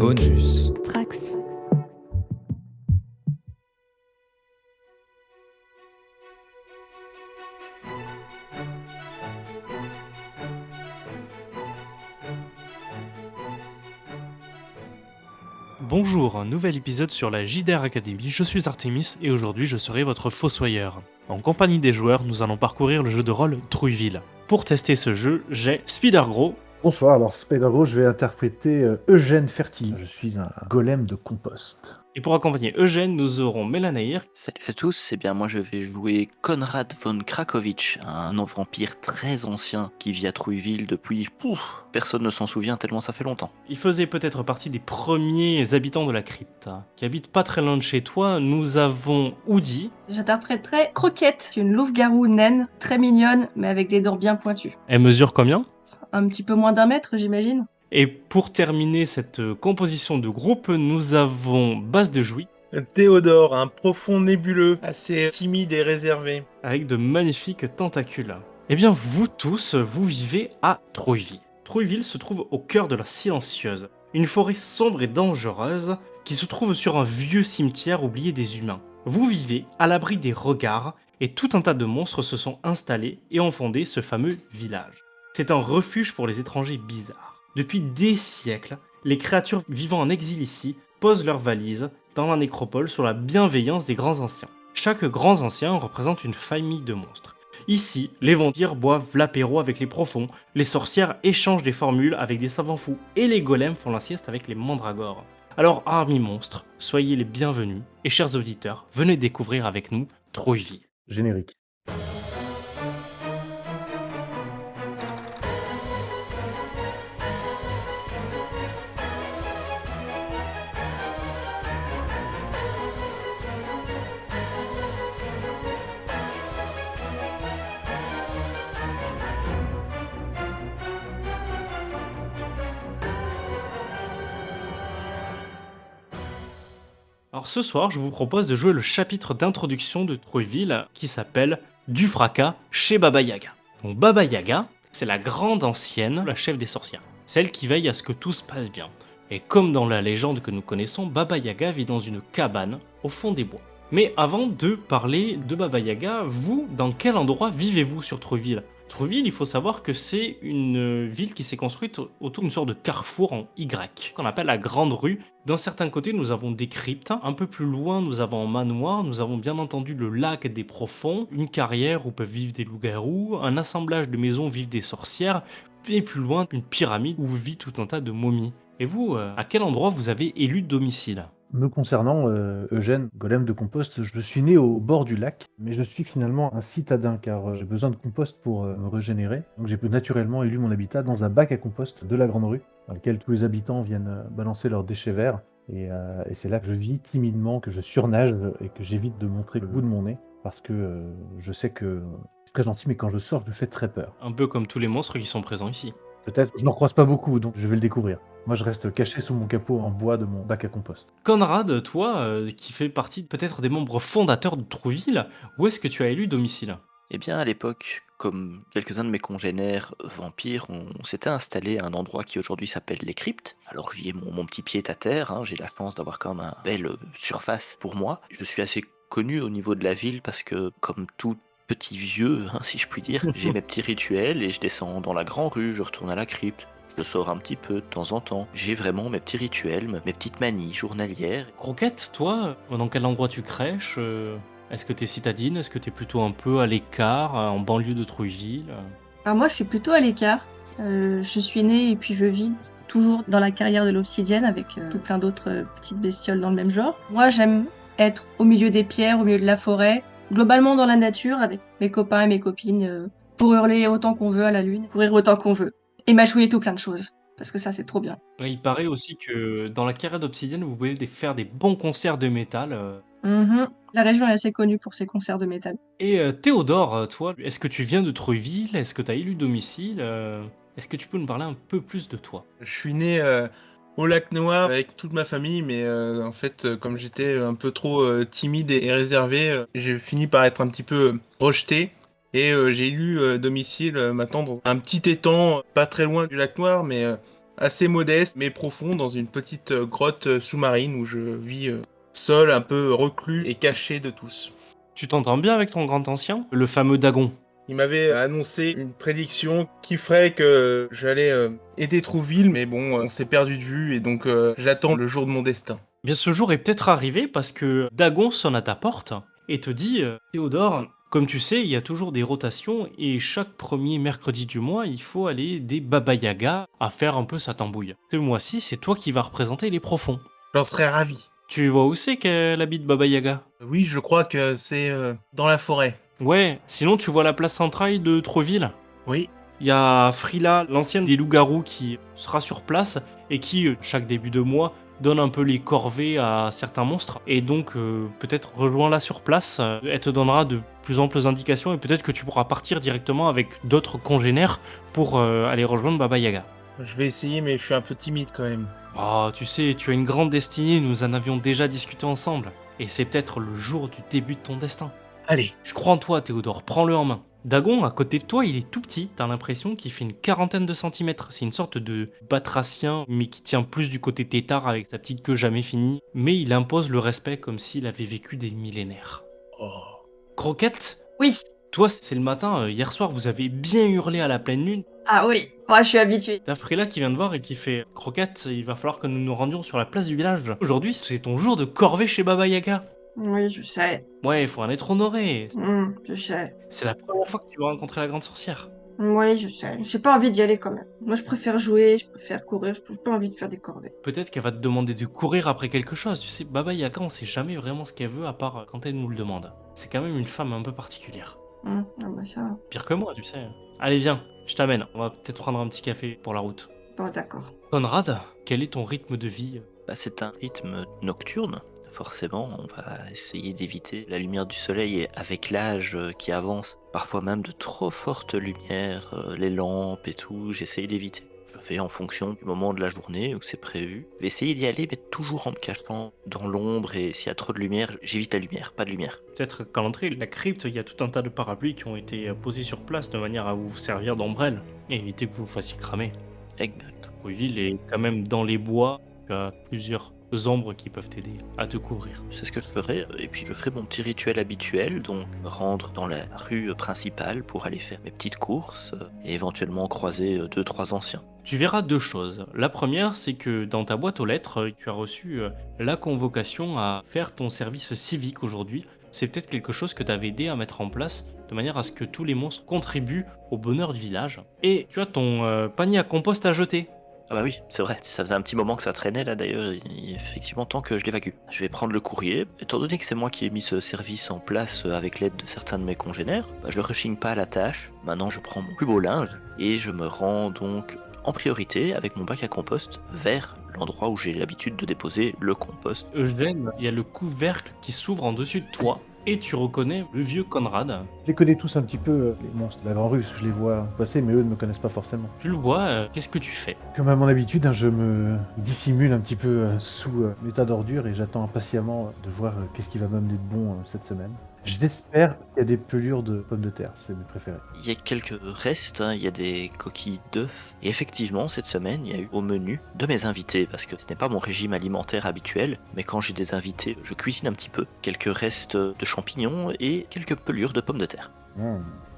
Bonus. Trax. Bonjour, un nouvel épisode sur la JDR Academy, je suis Artemis et aujourd'hui je serai votre fossoyeur. En compagnie des joueurs, nous allons parcourir le jeu de rôle Trouilleville. Pour tester ce jeu, j'ai Spider-Gros. Bonsoir, alors Spider-Gros, je vais interpréter Eugène Fertili. Je suis un golem de compost. Et pour accompagner Eugène, nous aurons Mélanaïr. Salut à tous, moi je vais jouer Konrad von Krakowicz, un vampire très ancien qui vit à Trouilleville depuis... personne ne s'en souvient tellement ça fait longtemps. Il faisait peut-être partie des premiers habitants de la crypte, qui habitent pas très loin de chez toi. Nous avons Oudi. J'interpréterai Croquette, une louve-garou naine, très mignonne, mais avec des dents bien pointues. Elle mesure combien ? Un petit peu moins d'1 mètre, j'imagine. Et pour terminer cette composition de groupe, nous avons Base de Jouy. Théodore, un profond nébuleux, assez timide et réservé. Avec de magnifiques tentacules. Eh bien, vous tous, vous vivez à Trouilleville. Trouilleville se trouve au cœur de la Silencieuse, une forêt sombre et dangereuse qui se trouve sur un vieux cimetière oublié des humains. Vous vivez à l'abri des regards et tout un tas de monstres se sont installés et ont fondé ce fameux village. C'est un refuge pour les étrangers bizarres. Depuis des siècles, les créatures vivant en exil ici posent leurs valises dans la nécropole sous la bienveillance des grands anciens. Chaque grand ancien représente une famille de monstres. Ici, les vampires boivent l'apéro avec les profonds, les sorcières échangent des formules avec des savants fous, et les golems font la sieste avec les mandragores. Alors, amis monstres, soyez les bienvenus, et chers auditeurs, venez découvrir avec nous Trouilleville. Générique. Alors ce soir, je vous propose de jouer le chapitre d'introduction de Trouilleville qui s'appelle Du fracas chez Baba Yaga. Donc Baba Yaga, c'est la grande ancienne, la chef des sorcières, celle qui veille à ce que tout se passe bien. Et comme dans la légende que nous connaissons, Baba Yaga vit dans une cabane au fond des bois. Mais avant de parler de Baba Yaga, vous, dans quel endroit vivez-vous sur Trouilleville ? Trouilleville, il faut savoir que c'est une ville qui s'est construite autour d'une sorte de carrefour en Y, qu'on appelle la Grande Rue. D'un certain côté, nous avons des cryptes. Un peu plus loin, nous avons un manoir. Nous avons bien entendu le lac des profonds, une carrière où peuvent vivre des loups-garous, un assemblage de maisons où vivent des sorcières, et plus loin, une pyramide où vit tout un tas de momies. Et vous, à quel endroit vous avez élu domicile ? Me concernant, Eugène, golem de compost, je suis né au bord du lac, mais je suis finalement un citadin car j'ai besoin de compost pour me régénérer. Donc j'ai naturellement élu mon habitat dans un bac à compost de la Grande Rue, dans lequel tous les habitants viennent balancer leurs déchets verts. Et c'est là que je vis timidement, que je surnage et que j'évite de montrer le bout de mon nez, parce que je sais que c'est très gentil, mais quand je sors, je me fais très peur. Un peu comme tous les monstres qui sont présents ici. Peut-être, je n'en croise pas beaucoup, donc je vais le découvrir. Moi, je reste caché sous mon capot en bois de mon bac à compost. Conrad, toi, qui fais partie peut-être des membres fondateurs de Trouilleville, où est-ce que tu as élu domicile ? Eh bien à l'époque, comme quelques-uns de mes congénères vampires, on s'était installé à un endroit qui aujourd'hui s'appelle les cryptes. Alors j'y ai mon petit pied à terre, j'ai la chance d'avoir quand même une belle surface pour moi. Je suis assez connu au niveau de la ville parce que comme tout petit vieux, si je puis dire, j'ai mes petits rituels et je descends dans la grande rue, je retourne à la crypte. Je sors un petit peu de temps en temps. J'ai vraiment mes petits rituels, mes petites manies journalières. Croquette, toi, dans quel endroit tu crèches Est-ce que t'es citadine ? Est-ce que t'es plutôt un peu à l'écart, en banlieue de Trouilleville ? Alors moi, je suis plutôt à l'écart. Je suis née et puis je vis toujours dans la carrière de l'obsidienne avec tout plein d'autres petites bestioles dans le même genre. Moi, j'aime être au milieu des pierres, au milieu de la forêt, globalement dans la nature avec mes copains et mes copines pour hurler autant qu'on veut à la lune, courir autant qu'on veut et mâchouiller tout plein de choses. Parce que ça, c'est trop bien. Ouais, il paraît aussi que dans la carrière d'Obsidienne, vous pouvez faire des bons concerts de métal. La région est assez connue pour ses concerts de métal. Et Théodore, toi, est-ce que tu viens de Trouilleville ? Est-ce que tu as élu domicile Est-ce que tu peux nous parler un peu plus de toi ? Je suis né au lac Noir avec toute ma famille, mais en fait, comme j'étais un peu trop timide et réservé, j'ai fini par être un petit peu rejeté. Et j'ai élu domicile maintenant dans un petit étang, pas très loin du lac Noir, mais assez modeste mais profond dans une petite grotte sous-marine où je vis seul, un peu reclus et caché de tous. Tu t'entends bien avec ton grand ancien, le fameux Dagon? Il m'avait annoncé une prédiction qui ferait que j'allais aider Trouville, mais bon, on s'est perdu de vue et donc j'attends le jour de mon destin. Eh bien, ce jour est peut-être arrivé parce que Dagon sonne à ta porte et te dit Théodore, comme tu sais, il y a toujours des rotations et chaque premier mercredi du mois, il faut aller aider Baba Yaga à faire un peu sa tambouille. Ce mois-ci, c'est toi qui vas représenter les profonds. J'en serais ravi. Tu vois où c'est qu'elle habite Baba Yaga? Oui, je crois que c'est dans la forêt. Ouais, sinon tu vois la place centrale de Trouville. Oui. Il y a Frila, l'ancienne des loups-garous, qui sera sur place et qui, chaque début de mois, donne un peu les corvées à certains monstres. Et donc, peut-être rejoins-la sur place, elle te donnera de plus amples indications et peut-être que tu pourras partir directement avec d'autres congénères pour aller rejoindre Baba Yaga. Je vais essayer, mais je suis un peu timide quand même. Oh, tu sais, tu as une grande destinée, nous en avions déjà discuté ensemble. Et c'est peut-être le jour du début de ton destin. Allez. Je crois en toi, Théodore, prends-le en main. Dagon, à côté de toi, il est tout petit, t'as l'impression qu'il fait une quarantaine de centimètres. C'est une sorte de batracien, mais qui tient plus du côté tétard avec sa petite queue jamais finie. Mais il impose le respect comme s'il avait vécu des millénaires. Oh. Croquette, Oui. toi, c'est le matin, hier soir, vous avez bien hurlé à la pleine lune. Ah oui, moi je suis habituée. T'as Frila qui vient de voir et qui fait « Croquette, il va falloir que nous nous rendions sur la place du village. Aujourd'hui, c'est ton jour de corvée chez Baba Yaga. Oui, je sais. Ouais, il faut en être honoré. Je sais. C'est la première fois que tu vas rencontrer la grande sorcière. Oui, je sais. J'ai pas envie d'y aller quand même. Moi, je préfère jouer, je préfère courir, j'ai pas envie de faire des corvées. Peut-être qu'elle va te demander de courir après quelque chose. Tu sais, Baba Yaga, on sait jamais vraiment ce qu'elle veut à part quand elle nous le demande. C'est quand même une femme un peu particulière. Ah bah ça. Va. Pire que moi, tu sais. Allez, viens, je t'amène. On va peut-être prendre un petit café pour la route. Bon, d'accord. Conrad, quel est ton rythme de vie? C'est un rythme nocturne. Forcément, on va essayer d'éviter la lumière du soleil et avec l'âge qui avance, parfois même de trop fortes lumières, les lampes et tout, j'essaye d'éviter. Je fais en fonction du moment de la journée où c'est prévu. Je vais essayer d'y aller, mais toujours en me cachant dans l'ombre et s'il y a trop de lumière, j'évite la lumière, pas de lumière. Peut-être qu'à l'entrée de la crypte, il y a tout un tas de parapluies qui ont été posés sur place de manière à vous servir d'ombrelle et éviter que vous vous fassiez cramer. Exact. Trouville est quand même dans les bois, tu as plusieurs ombres qui peuvent t'aider à te couvrir. C'est ce que je ferai, et puis je ferai mon petit rituel habituel, donc rendre dans la rue principale pour aller faire mes petites courses et éventuellement croiser 2-3 anciens. Tu verras deux choses. La première, c'est que dans ta boîte aux lettres, tu as reçu la convocation à faire ton service civique aujourd'hui. C'est peut-être quelque chose que tu avais aidé à mettre en place de manière à ce que tous les monstres contribuent au bonheur du village. Et tu as ton panier à compost à jeter. Ah bah oui, c'est vrai, ça faisait un petit moment que ça traînait là d'ailleurs, effectivement tant que je l'évacue. Je vais prendre le courrier, étant donné que c'est moi qui ai mis ce service en place avec l'aide de certains de mes congénères, je ne rechigne pas à la tâche, maintenant je prends mon plus beau linge et je me rends donc en priorité avec mon bac à compost vers l'endroit où j'ai l'habitude de déposer le compost. Eugène, il y a le couvercle qui s'ouvre en dessus de toi et tu reconnais le vieux Conrad. Je les connais tous un petit peu, les monstres de la Grande Rue, parce que je les vois passer, mais eux ne me connaissent pas forcément. Tu le vois, qu'est-ce que tu fais? Comme à mon habitude, je me dissimule un petit peu sous l'état d'ordure et j'attends impatiemment de voir qu'est-ce qui va m'amener de bon cette semaine. J'espère qu'il y a des pelures de pommes de terre, c'est mes préférés. Il y a quelques restes, il y a des coquilles d'œufs. Et effectivement, cette semaine, il y a eu au menu de mes invités, parce que ce n'est pas mon régime alimentaire habituel, mais quand j'ai des invités, je cuisine un petit peu. Quelques restes de champignons et quelques pelures de pommes de terre.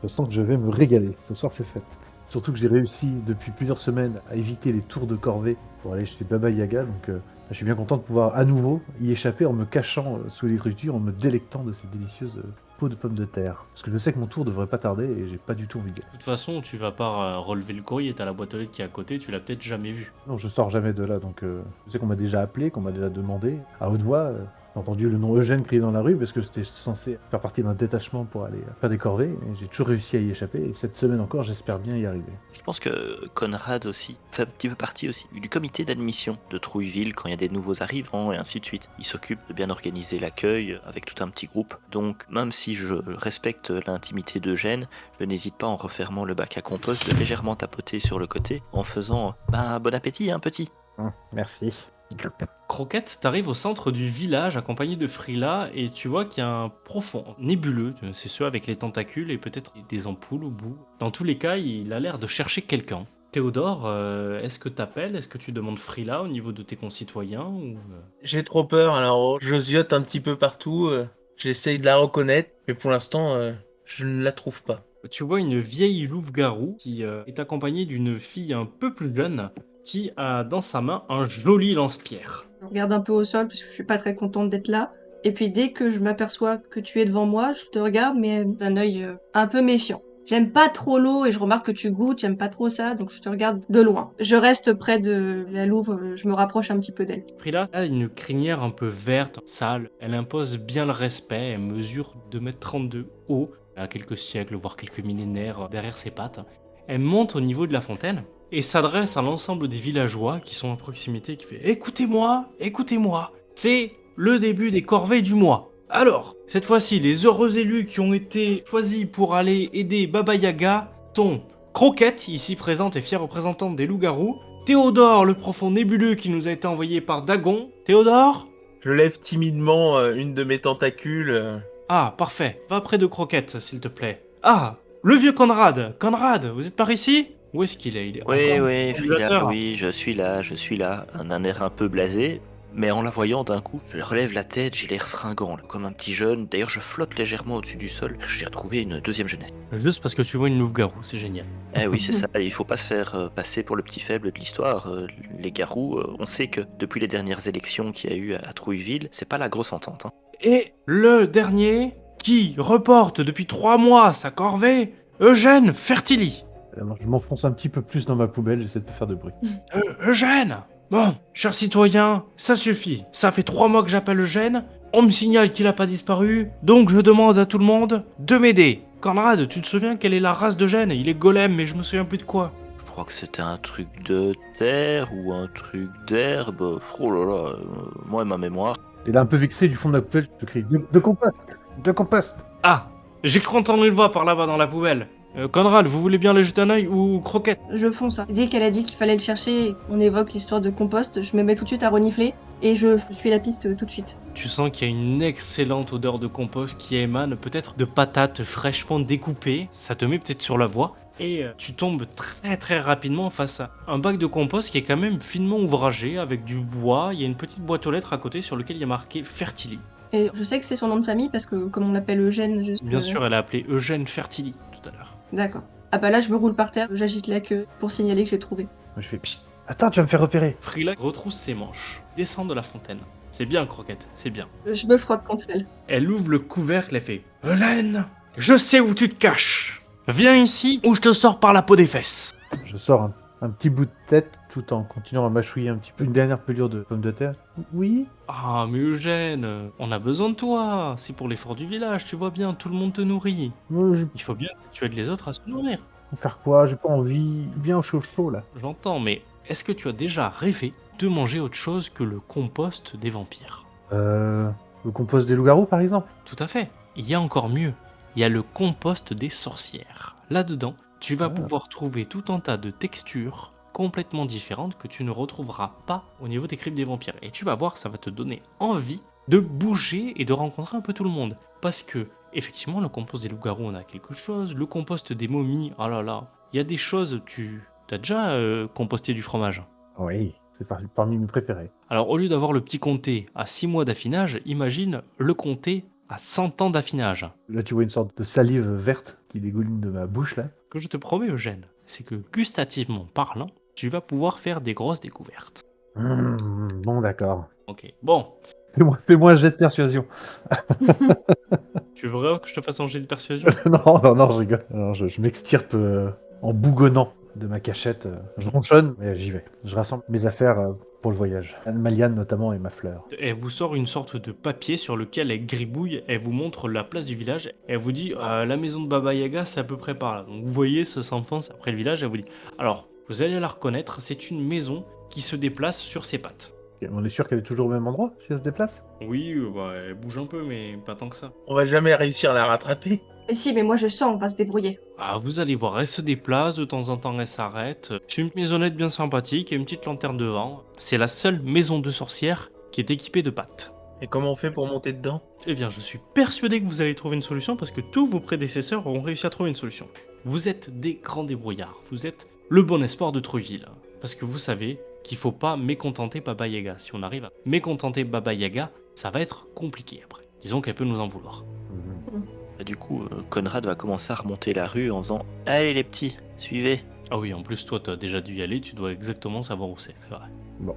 Je sens que je vais me régaler. Ce soir, c'est fête. Surtout que j'ai réussi depuis plusieurs semaines à éviter les tours de corvée pour aller chez Baba Yaga, donc je suis bien content de pouvoir à nouveau y échapper en me cachant sous les détritus, en me délectant de ces délicieuses peaux de pommes de terre. Parce que je sais que mon tour devrait pas tarder et j'ai pas du tout envie d'y aller. De toute façon, tu vas pas relever le courrier, t'as la boîte aux lettres qui est à côté, tu l'as peut-être jamais vue. Non, je sors jamais de là, donc je sais qu'on m'a déjà appelé, qu'on m'a déjà demandé à haute voix. J'ai entendu le nom Eugène crier dans la rue parce que c'était censé faire partie d'un détachement pour aller faire des corvées. Et j'ai toujours réussi à y échapper et cette semaine encore, j'espère bien y arriver. Je pense que Conrad aussi fait un petit peu partie aussi du comité d'admission de Trouilleville quand il y a des nouveaux arrivants et ainsi de suite. Il s'occupe de bien organiser l'accueil avec tout un petit groupe. Donc même si je respecte l'intimité d'Eugène, je n'hésite pas en refermant le bac à compost de légèrement tapoter sur le côté en faisant bon appétit petit. Merci. Croquette, t'arrives au centre du village accompagné de Frila et tu vois qu'il y a un profond nébuleux, c'est ceux avec les tentacules et peut-être des ampoules au bout. Dans tous les cas, il a l'air de chercher quelqu'un. Théodore, est-ce que t'appelles? Est-ce que tu demandes Frila au niveau de tes concitoyens ou... J'ai trop peur, alors je ziote un petit peu partout. J'essaye de la reconnaître, mais pour l'instant, je ne la trouve pas. Tu vois une vieille louve-garou qui est accompagnée d'une fille un peu plus jeune qui a dans sa main un joli lance-pierre. Je regarde un peu au sol parce que je suis pas très contente d'être là. Et puis dès que je m'aperçois que tu es devant moi, je te regarde, mais d'un œil un peu méfiant. J'aime pas trop l'eau et je remarque que tu goûtes, j'aime pas trop ça, donc je te regarde de loin. Je reste près de la louve, je me rapproche un petit peu d'elle. Frida a une crinière un peu verte, sale. Elle impose bien le respect. Elle mesure 2,32 m haut. Elle a quelques siècles, voire quelques millénaires derrière ses pattes. Elle monte au niveau de la fontaine et s'adresse à l'ensemble des villageois qui sont à proximité qui fait « Écoutez-moi, écoutez-moi, c'est le début des corvées du mois. Alors, cette fois-ci, les heureux élus qui ont été choisis pour aller aider Baba Yaga sont Croquette, ici présente et fière représentante des loups-garous, Théodore, le profond nébuleux qui nous a été envoyé par Dagon. Théodore? Je lève timidement une de mes tentacules. Ah, parfait. Va près de Croquette, s'il te plaît. Ah, le vieux Conrad. Conrad, vous êtes par ici? Où est-ce qu'il est? Il est Oui, encore oui, Frida, ambulateur. oui, je suis là, un air un peu blasé, mais en la voyant d'un coup, je relève la tête, j'ai l'air fringant, là, comme un petit jeune. D'ailleurs, je flotte légèrement au-dessus du sol, j'ai retrouvé une deuxième jeunesse. Juste parce que tu vois une louve-garou, c'est génial. Eh oui, c'est ça, il faut pas se faire passer pour le petit faible de l'histoire. Les garous, on sait que depuis les dernières élections qu'il y a eu à Trouilleville, c'est pas la grosse entente. Hein. Et le dernier, qui reporte depuis 3 mois sa corvée, Eugène Fertili. Alors, je m'enfonce un petit peu plus dans ma poubelle, j'essaie de pas faire de bruit. Eugène! Bon, cher citoyen, ça suffit. Ça fait 3 mois que j'appelle Eugène, on me signale qu'il a pas disparu, donc je demande à tout le monde de m'aider. Conrad, tu te souviens quelle est la race d'Eugène? Il est golem, mais je me souviens plus de quoi. Je crois que c'était un truc de terre ou un truc d'herbe. Oh là là, moi et ma mémoire. Il est un peu vexé du fond de ma poubelle, je crie de compost! De compost! Ah, j'ai cru entendre une voix par là-bas dans la poubelle. Conrad, vous voulez bien aller jeter un œil ou Croquette? Je fonce. Hein. Dès qu'elle a dit qu'il fallait le chercher, on évoque l'histoire de compost, je me mets tout de suite à renifler et je suis la piste tout de suite. Tu sens qu'il y a une excellente odeur de compost qui émane peut-être de patates fraîchement découpées. Ça te met peut-être sur la voie. Et tu tombes très très rapidement face à un bac de compost qui est quand même finement ouvragé avec du bois. Il y a une petite boîte aux lettres à côté sur laquelle il y a marqué Fertili. Et je sais que c'est son nom de famille parce que comme on l'appelle Eugène, juste... Bien sûr, elle a appelé Eugène Fertili tout à l'heure. D'accord. Ah bah là, je me roule par terre, j'agite la queue pour signaler que j'ai trouvé. Moi, je fais psst! Attends, tu vas me faire repérer! Frila retrousse ses manches, descend de la fontaine. C'est bien, Croquette, c'est bien. Je me frotte contre elle. Elle ouvre le couvercle et fait Eugène, je sais où tu te caches. Viens ici ou je te sors par la peau des fesses. Je sors un petit bout de tête tout en continuant à mâchouiller un petit peu une dernière pelure de pomme de terre. Oui? Ah, mais Eugène, on a besoin de toi. C'est pour l'effort du village, tu vois bien, tout le monde te nourrit. Moi, je Il faut bien que tu aides les autres à se nourrir. vais faire quoi? J'ai pas envie. Bien au chaud là. J'entends, mais est-ce que tu as déjà rêvé de manger autre chose que le compost des vampires? Le compost des loups-garous par exemple? Tout à fait. Il y a encore mieux. Il y a le compost des sorcières. Là-dedans, tu vas Ah. pouvoir trouver tout un tas de textures complètement différentes que tu ne retrouveras pas au niveau des cryptes des vampires. Et tu vas voir, ça va te donner envie de bouger et de rencontrer un peu tout le monde. Parce que, effectivement, le compost des loups-garous, on a quelque chose. Le compost des momies, oh là là. Il y a des choses, t'as déjà composté du fromage? Oui, c'est parmi mes préférés. Alors, au lieu d'avoir le petit comté à 6 mois d'affinage, imagine le comté à 100 ans d'affinage. Là, tu vois une sorte de salive verte qui dégouline de ma bouche là. Que je te promets, Eugène, c'est que gustativement parlant, tu vas pouvoir faire des grosses découvertes. Bon, d'accord. Ok, bon, Fais-moi un jet de persuasion. tu veux vraiment que je te fasse un jet de persuasion? non, je rigole. Non, je m'extirpe en bougonnant de ma cachette. Je ronchonne, mais j'y vais. Je rassemble mes affaires pour le voyage. Ma liane notamment et ma fleur. Elle vous sort une sorte de papier sur lequel elle gribouille, elle vous montre la place du village, et elle vous dit la maison de Baba Yaga c'est à peu près par là. Donc vous voyez, ça s'enfonce après le village, elle vous dit alors, vous allez la reconnaître, c'est une maison qui se déplace sur ses pattes. Et on est sûr qu'elle est toujours au même endroit si elle se déplace? Oui, elle bouge un peu, mais pas tant que ça. On va jamais réussir à la rattraper. Et si, mais moi je sens, on va se débrouiller. Ah, vous allez voir, elle se déplace, de temps en temps elle s'arrête. C'est une maisonnette bien sympathique et une petite lanterne devant. C'est la seule maison de sorcière qui est équipée de pattes. Et comment on fait pour monter dedans? Eh bien, je suis persuadé que vous allez trouver une solution parce que tous vos prédécesseurs auront réussi à trouver une solution. Vous êtes des grands débrouillards, vous êtes le bon espoir de Trouville. Parce que vous savez qu'il faut pas mécontenter Baba Yaga. Si on arrive à mécontenter Baba Yaga, ça va être compliqué après. Disons qu'elle peut nous en vouloir. Du coup, Conrad va commencer à remonter la rue en faisant « Allez les petits, suivez !» Ah oui, en plus toi t'as déjà dû y aller, tu dois exactement savoir où c'est vrai. Bon.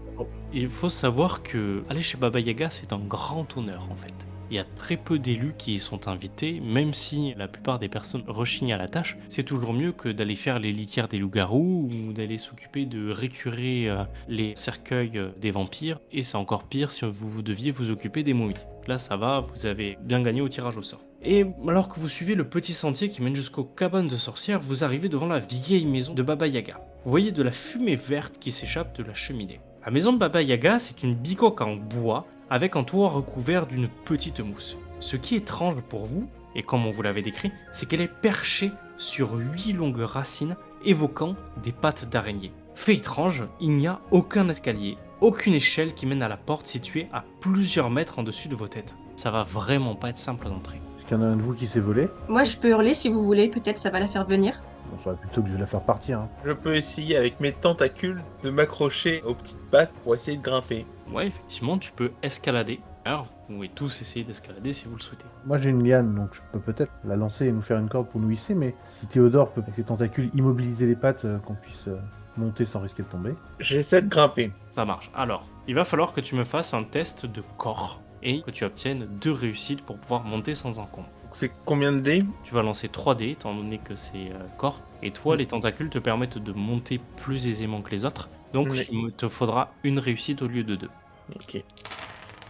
Il faut savoir que aller chez Baba Yaga c'est un grand honneur en fait. Il y a très peu d'élus qui y sont invités, même si la plupart des personnes rechignent à la tâche, c'est toujours mieux que d'aller faire les litières des loups-garous ou d'aller s'occuper de récurer les cercueils des vampires, et c'est encore pire si vous deviez vous occuper des momies. Là ça va, vous avez bien gagné au tirage au sort. Et alors que vous suivez le petit sentier qui mène jusqu'aux cabanes de sorcières, vous arrivez devant la vieille maison de Baba Yaga. Vous voyez de la fumée verte qui s'échappe de la cheminée. La maison de Baba Yaga, c'est une bicoque en bois avec un toit recouvert d'une petite mousse. Ce qui est étrange pour vous, et comme on vous l'avait décrit, c'est qu'elle est perchée sur 8 longues racines évoquant des pattes d'araignée. Fait étrange, il n'y a aucun escalier, aucune échelle qui mène à la porte située à plusieurs mètres en dessus de vos têtes. Ça va vraiment pas être simple d'entrer. Est-ce qu'il y en a un de vous qui s'est volé? Moi, je peux hurler si vous voulez, peut-être ça va la faire venir. On saurait plutôt que je vais la faire partir. Hein. Je peux essayer avec mes tentacules de m'accrocher aux petites pattes pour essayer de grimper. Ouais, effectivement, tu peux escalader. Alors, vous pouvez tous essayer d'escalader si vous le souhaitez. Moi j'ai une liane, donc je peux peut-être la lancer et nous faire une corde pour nous hisser, mais si Théodore peut avec ses tentacules immobiliser les pattes, qu'on puisse monter sans risquer de tomber. J'essaie de grimper. Ça marche. Alors, il va falloir que tu me fasses un test de corps et que tu obtiennes 2 réussites pour pouvoir monter sans encombre. Donc c'est combien de dés? Tu vas lancer 3 dés, étant donné que c'est corps. Et toi, les tentacules te permettent de monter plus aisément que les autres. Donc, Oui. il te faudra une réussite au lieu de 2. Ok.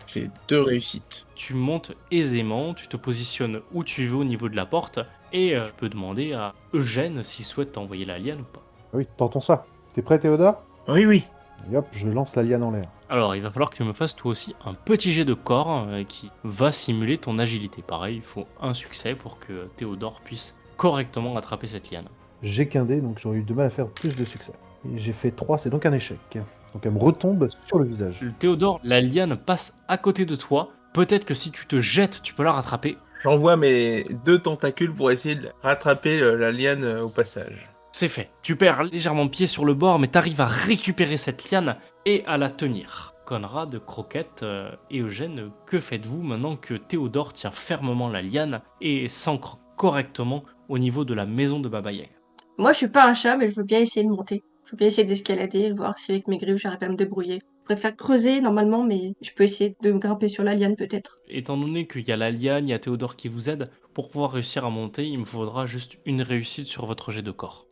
J'ai 2 réussites. Tu montes aisément, tu te positionnes où tu veux au niveau de la porte. Et tu peux demander à Eugène s'il souhaite t'envoyer la liane ou pas. Ah oui, tentons ça. T'es prêt Théodore? Oui, oui. Et hop, je lance la liane en l'air. Alors, il va falloir que tu me fasses toi aussi un petit jet de corps qui va simuler ton agilité. Pareil, il faut un succès pour que Théodore puisse correctement attraper cette liane. J'ai qu'un dé, donc j'aurais eu de mal à faire plus de succès. Et j'ai fait 3, c'est donc un échec. Donc elle me retombe sur le visage. Théodore, la liane passe à côté de toi. Peut-être que si tu te jettes, tu peux la rattraper. J'envoie mes 2 tentacules pour essayer de rattraper la liane au passage. C'est fait. Tu perds légèrement pied sur le bord, mais t'arrives à récupérer cette liane et à la tenir. Conrad, Croquette et Eugène, que faites-vous maintenant que Théodore tient fermement la liane et s'ancre correctement au niveau de la maison de Baba Yaga? Moi, je suis pas un chat, mais je veux bien essayer de monter. Je veux bien essayer d'escalader, voir si avec mes griffes j'arrive à me débrouiller. Je préfère creuser normalement, mais je peux essayer de me grimper sur la liane peut-être. Étant donné qu'il y a la liane, il y a Théodore qui vous aide, pour pouvoir réussir à monter, il me faudra juste une réussite sur votre jet de corps.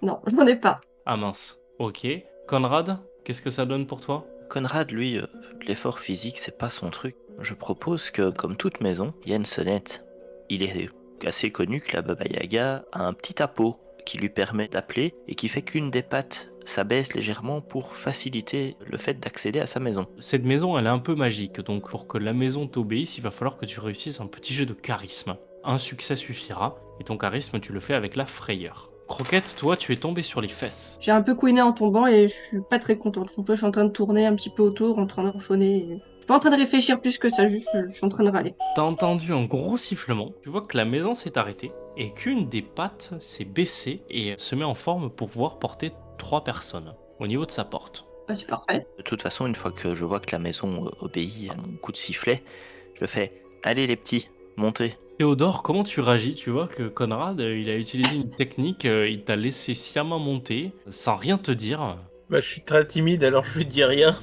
Non, j'en ai pas. Ah mince. Ok. Conrad, qu'est-ce que ça donne pour toi? Conrad, lui, l'effort physique, c'est pas son truc. Je propose que, comme toute maison, il y a une sonnette. Il est assez connu que la Baba Yaga a un petit appôt qui lui permet d'appeler et qui fait qu'une des pattes s'abaisse légèrement pour faciliter le fait d'accéder à sa maison. Cette maison, elle est un peu magique, donc pour que la maison t'obéisse, il va falloir que tu réussisses un petit jet de charisme. Un succès suffira, et ton charisme, tu le fais avec la frayeur. Croquette, toi, tu es tombé sur les fesses. J'ai un peu couiné en tombant et je suis pas très contente. Je suis en train de tourner un petit peu autour, en train de ronchonner. Je suis pas en train de réfléchir plus que ça, juste je suis en train de râler. T'as entendu un gros sifflement, tu vois que la maison s'est arrêtée, et qu'une des pattes s'est baissée et se met en forme pour pouvoir porter 3 personnes au niveau de sa porte. Bah c'est parfait. De toute façon, une fois que je vois que la maison obéit à mon coup de sifflet, je fais « Allez les petits, montez !» Théodore, comment tu réagis? Tu vois que Conrad, il a utilisé une technique, il t'a laissé sciemment monter, sans rien te dire. Bah, je suis très timide, alors je lui dis rien.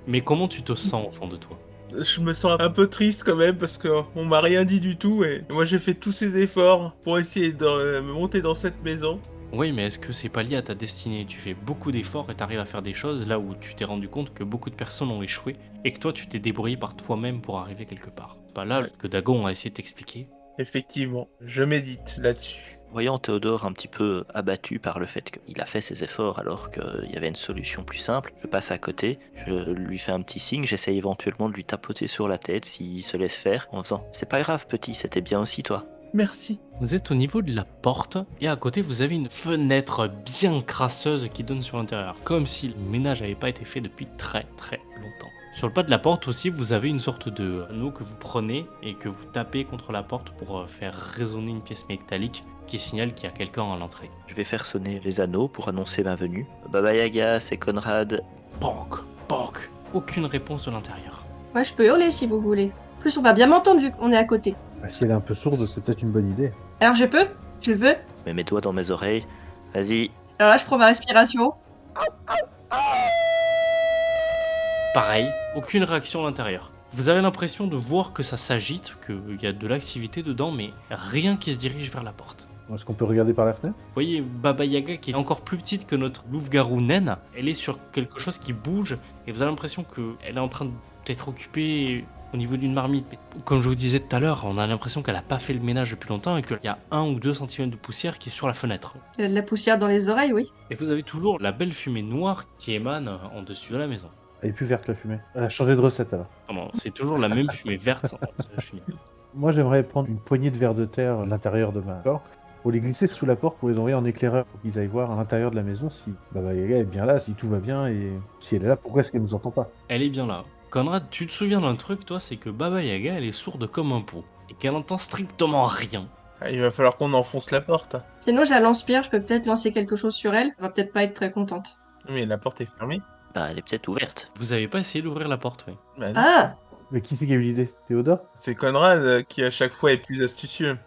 Mais comment tu te sens au fond de toi? Je me sens un peu triste quand même parce qu'on m'a rien dit du tout et moi j'ai fait tous ces efforts pour essayer de me monter dans cette maison. Oui, mais est-ce que c'est pas lié à ta destinée? Tu fais beaucoup d'efforts et t'arrives à faire des choses là où tu t'es rendu compte que beaucoup de personnes ont échoué et que toi tu t'es débrouillé par toi-même pour arriver quelque part. C'est pas là que Dagon a essayé de t'expliquer. Effectivement, je médite là-dessus. Voyant Théodore un petit peu abattu par le fait qu'il a fait ses efforts alors qu'il y avait une solution plus simple, je passe à côté, je lui fais un petit signe, j'essaie éventuellement de lui tapoter sur la tête s'il se laisse faire en faisant « C'est pas grave petit, c'était bien aussi toi ». Merci. Vous êtes au niveau de la porte et à côté vous avez une fenêtre bien crasseuse qui donne sur l'intérieur, comme si le ménage n'avait pas été fait depuis très très longtemps. Sur le pas de la porte aussi, vous avez une sorte de anneau que vous prenez et que vous tapez contre la porte pour faire résonner une pièce métallique qui signale qu'il y a quelqu'un à l'entrée. Je vais faire sonner les anneaux pour annoncer ma venue. Baba Yaga, c'est Conrad. Poc, poc. Aucune réponse de l'intérieur. Moi, je peux hurler si vous voulez. En plus, on va bien m'entendre vu qu'on est à côté. Bah, si elle est un peu sourde, c'est peut-être une bonne idée. Alors, je peux? Je veux? Je mets mes doigts dans mes oreilles. Vas-y. Alors là, je prends ma respiration. Pareil, aucune réaction à l'intérieur. Vous avez l'impression de voir que ça s'agite, qu'il y a de l'activité dedans, mais rien qui se dirige vers la porte. Est-ce qu'on peut regarder par la fenêtre? Vous voyez Baba Yaga qui est encore plus petite que notre louve-garou naine, elle est sur quelque chose qui bouge et vous avez l'impression qu'elle est en train d'être occupée au niveau d'une marmite. Mais comme je vous disais tout à l'heure, on a l'impression qu'elle n'a pas fait le ménage depuis longtemps et qu'il y a 1 ou 2 cm de poussière qui est sur la fenêtre. Il y a de la poussière dans les oreilles, oui. Et vous avez toujours la belle fumée noire qui émane en dessus de la maison. Elle est plus verte la fumée. Elle a changé de recette alors. Non, c'est toujours la même fumée verte en dessous de la cheminée. Moi, j'aimerais prendre une poignée de verre de terre à l'intérieur de ma corps pour les glisser sous la porte pour les envoyer en éclaireur pour qu'ils aillent voir à l'intérieur de la maison si Baba Yaga est bien là, si tout va bien et si elle est là, pourquoi est-ce qu'elle nous entend pas? Elle est bien là. Conrad, tu te souviens d'un truc, toi, c'est que Baba Yaga, elle est sourde comme un pot et qu'elle entend strictement rien. Ah, il va falloir qu'on enfonce la porte. Sinon, j'ai un lance-pierre, je peux peut-être lancer quelque chose sur elle. Elle va peut-être pas être très contente. Mais la porte est fermée. Bah, elle est peut-être ouverte. Vous avez pas essayé d'ouvrir la porte, oui. Bah, non. Ah! Mais qui c'est qui a eu l'idée? Théodore? C'est Conrad qui à chaque fois est plus astucieux.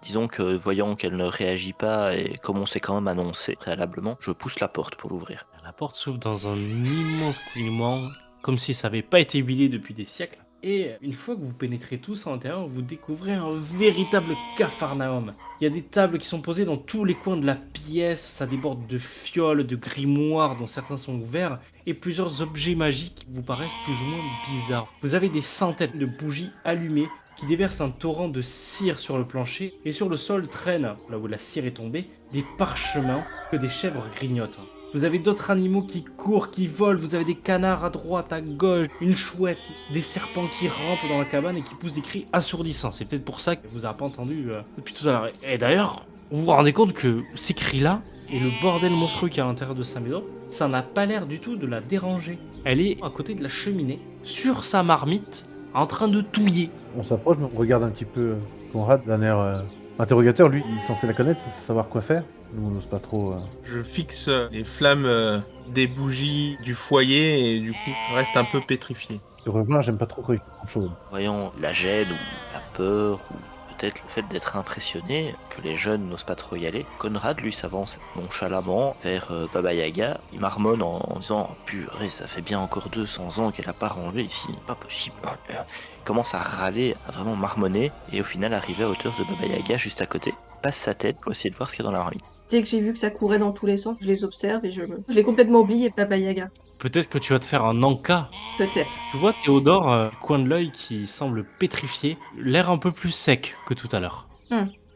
Disons que voyant qu'elle ne réagit pas et comme on s'est quand même annoncé préalablement, je pousse la porte pour l'ouvrir. La porte s'ouvre dans un immense couinement, comme si ça n'avait pas été huilé depuis des siècles. Et une fois que vous pénétrez tous à l'intérieur, vous découvrez un véritable capharnaüm. Il y a des tables qui sont posées dans tous les coins de la pièce, ça déborde de fioles, de grimoires dont certains sont ouverts, et plusieurs objets magiques qui vous paraissent plus ou moins bizarres. Vous avez des centaines de bougies allumées qui déversent un torrent de cire sur le plancher, et sur le sol traînent, là où la cire est tombée, des parchemins que des chèvres grignotent. Vous avez d'autres animaux qui courent, qui volent, vous avez des canards à droite, à gauche, une chouette, des serpents qui rampent dans la cabane et qui poussent des cris assourdissants. C'est peut-être pour ça que vous n'avez pas entendu depuis tout à l'heure. Et d'ailleurs, vous vous rendez compte que ces cris-là et le bordel monstrueux qu'il y a à l'intérieur de sa maison, ça n'a pas l'air du tout de la déranger. Elle est à côté de la cheminée, sur sa marmite, en train de touiller. On s'approche, mais on regarde un petit peu Conrad d'un air interrogateur. Lui, il est censé la connaître, censé savoir quoi faire. Nous, on n'ose pas trop. Je fixe les flammes des bougies du foyer et du coup je reste un peu pétrifié. Je rejoins, j'aime pas trop quand il fait trop chaud. Voyant la gêne ou la peur ou peut-être le fait d'être impressionné, que les jeunes n'osent pas trop y aller, Conrad lui s'avance nonchalamment vers Baba Yaga. Il marmonne en disant « Purée, ça fait bien encore 200 ans qu'elle a pas rangé ici, pas possible. » Il commence à râler, à vraiment marmonner et au final arriver à hauteur de Baba Yaga juste à côté, passe sa tête pour essayer de voir ce qu'il y a dans la marmite. Dès que j'ai vu que ça courait dans tous les sens, je les observe et je l'ai complètement oublié, Baba Yaga. Peut-être que tu vas te faire un encas. Peut-être. Tu vois Théodore, du coin de l'œil qui semble pétrifié, l'air un peu plus sec que tout à l'heure.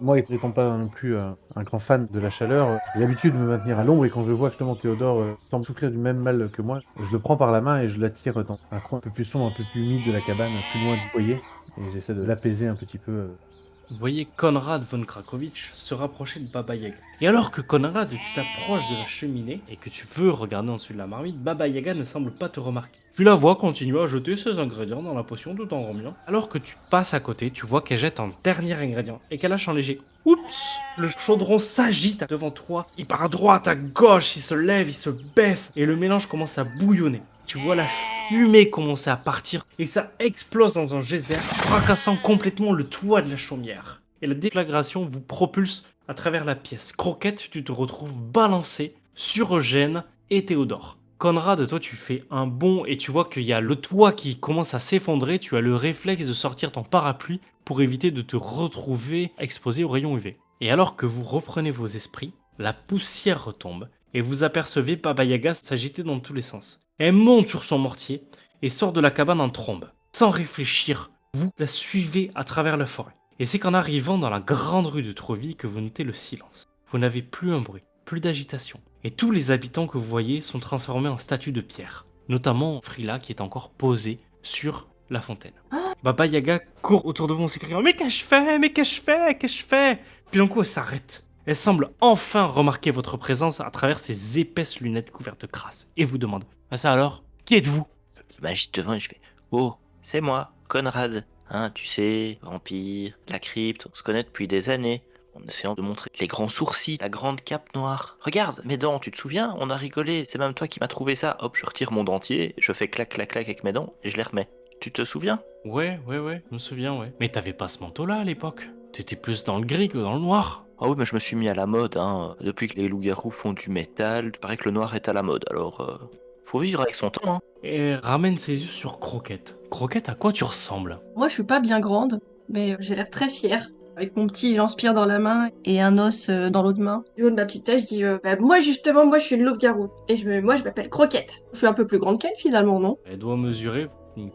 Moi, n'étant pas non plus un grand fan de la chaleur, j'ai l'habitude de me maintenir à l'ombre et quand je vois justement Théodore semble souffrir du même mal que moi, je le prends par la main et je l'attire dans un coin un peu plus sombre, un peu plus humide de la cabane, plus loin du foyer, et j'essaie de l'apaiser un petit peu. Vous voyez Konrad von Krakowicz se rapprocher de Baba Yaga. Et alors que Konrad, tu t'approches de la cheminée et que tu veux regarder en dessous de la marmite, Baba Yaga ne semble pas te remarquer. Tu la vois continuer à jeter ses ingrédients dans la potion tout en remuant. Alors que tu passes à côté, tu vois qu'elle jette un dernier ingrédient et qu'elle lâche un léger « Oups !» Le chaudron s'agite devant toi, il part à droite, à gauche, il se lève, il se baisse et le mélange commence à bouillonner. Tu vois la fumée commencer à partir et ça explose dans un geyser, fracassant complètement le toit de la chaumière. Et la déflagration vous propulse à travers la pièce. Croquette, tu te retrouves balancé sur Eugène et Théodore. Conrad, toi tu fais un bond et tu vois qu'il y a le toit qui commence à s'effondrer, tu as le réflexe de sortir ton parapluie pour éviter de te retrouver exposé aux rayons UV. Et alors que vous reprenez vos esprits, la poussière retombe et vous apercevez Baba Yaga s'agiter dans tous les sens. Elle monte sur son mortier et sort de la cabane en trombe. Sans réfléchir, vous la suivez à travers la forêt. Et c'est qu'en arrivant dans la grande rue de Trouville que vous notez le silence. Vous n'avez plus un bruit, plus d'agitation. Et tous les habitants que vous voyez sont transformés en statues de pierre. Notamment Frila qui est encore posée sur la fontaine. Baba Yaga court autour de vous en s'écriant mais qu'ai-je fait? Mais qu'ai-je fait? Qu'ai-je fait? Puis d'un coup, elle s'arrête. Elle semble enfin remarquer votre présence à travers ses épaisses lunettes couvertes de crasse et vous demande ah ça alors? Qui êtes-vous? Je m'agite devant et je fais oh, c'est moi, Conrad. Hein, tu sais, vampire, la crypte, on se connaît depuis des années. En essayant de montrer les grands sourcils, la grande cape noire. Regarde, mes dents, tu te souviens? On a rigolé, c'est même toi qui m'as trouvé ça. Hop, je retire mon dentier, je fais clac clac clac avec mes dents et je les remets. Tu te souviens? Ouais, je me souviens, ouais. Mais t'avais pas ce manteau-là à l'époque. T'étais plus dans le gris que dans le noir. Ah oui, mais je me suis mis à la mode, hein. Depuis que les loups-garous font du métal, il paraît que le noir est à la mode, alors faut vivre avec son temps, hein. Et ramène ses yeux sur Croquette. Croquette, à quoi tu ressembles? Moi, je suis pas bien grande, mais j'ai l'air très fière. Avec mon petit lance-pierre dans la main et un os dans l'autre main. Du haut de ma petite tête, je dis bah, moi, justement, moi, je suis une louve-garou. Et moi, je m'appelle Croquette. Je suis un peu plus grande qu'elle, finalement, non? Elle doit mesurer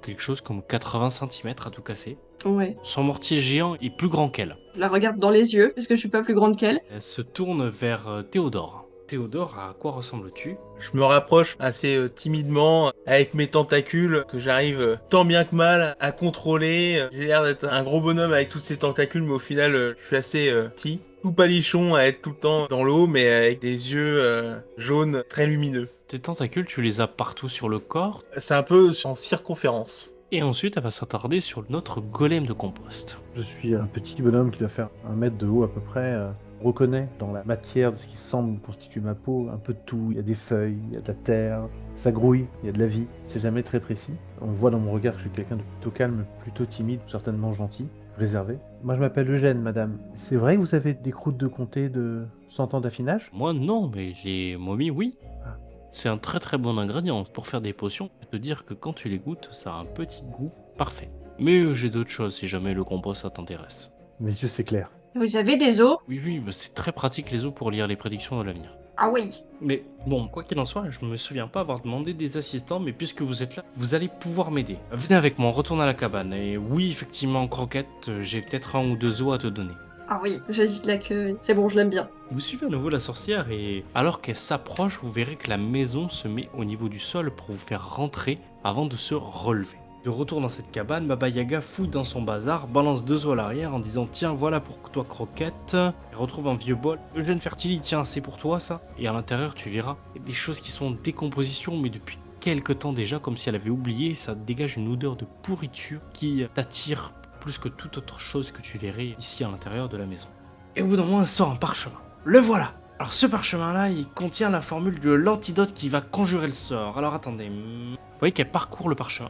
quelque chose comme 80 cm à tout casser. Ouais. Son mortier géant est plus grand qu'elle. Je la regarde dans les yeux, parce que je suis pas plus grande qu'elle. Elle se tourne vers Théodore. Théodore, à quoi ressembles-tu? Je me rapproche assez timidement avec mes tentacules que j'arrive tant bien que mal à contrôler. J'ai l'air d'être un gros bonhomme avec tous ces tentacules, mais au final, je suis assez petit. Tout palichon à être tout le temps dans l'eau, mais avec des yeux jaunes très lumineux. Tes tentacules, tu les as partout sur le corps. C'est un peu en circonférence. Et ensuite, elle va s'attarder sur notre golem de compost. Je suis un petit bonhomme qui doit faire 1 mètre de haut à peu près. On reconnaît dans la matière de ce qui semble constituer ma peau un peu de tout. Il y a des feuilles, il y a de la terre, ça grouille, il y a de la vie. C'est jamais très précis. On voit dans mon regard que je suis quelqu'un de plutôt calme, plutôt timide, certainement gentil, réservé. Moi je m'appelle Eugène, madame. C'est vrai que vous avez des croûtes de comté de 100 ans d'affinage? Moi, non, mais les momies, oui. Ah. C'est un très très bon ingrédient pour faire des potions. Je peux te dire que quand tu les goûtes, ça a un petit goût parfait. Mais j'ai d'autres choses si jamais le compost ça t'intéresse. Mes yeux, c'est clair. Vous avez des os? Oui, bah, c'est très pratique les os pour lire les prédictions de l'avenir. Ah oui. Mais bon, quoi qu'il en soit, je me souviens pas avoir demandé des assistants, mais puisque vous êtes là, vous allez pouvoir m'aider. Venez avec moi, on retourne à la cabane. Et oui, effectivement, Croquette, j'ai peut-être 1 ou 2 os à te donner. Ah oui, j'agite la queue. C'est bon, je l'aime bien. Vous suivez à nouveau la sorcière et alors qu'elle s'approche, vous verrez que la maison se met au niveau du sol pour vous faire rentrer avant de se relever. De retour dans cette cabane, Baba Yaga fouille dans son bazar, balance 2 os à l'arrière en disant tiens voilà pour toi Croquette. Elle retrouve un vieux bol. Eugène Fertili, tiens c'est pour toi ça. Et à l'intérieur tu verras il y a des choses qui sont en décomposition mais depuis quelque temps déjà comme si elle avait oublié. Ça dégage une odeur de pourriture qui t'attire plus que toute autre chose que tu verrais ici à l'intérieur de la maison. Et au bout d'un moment elle sort un parchemin. Le voilà. Alors ce parchemin-là, il contient la formule de l'antidote qui va conjurer le sort. Alors attendez, vous voyez qu'elle parcourt le parchemin.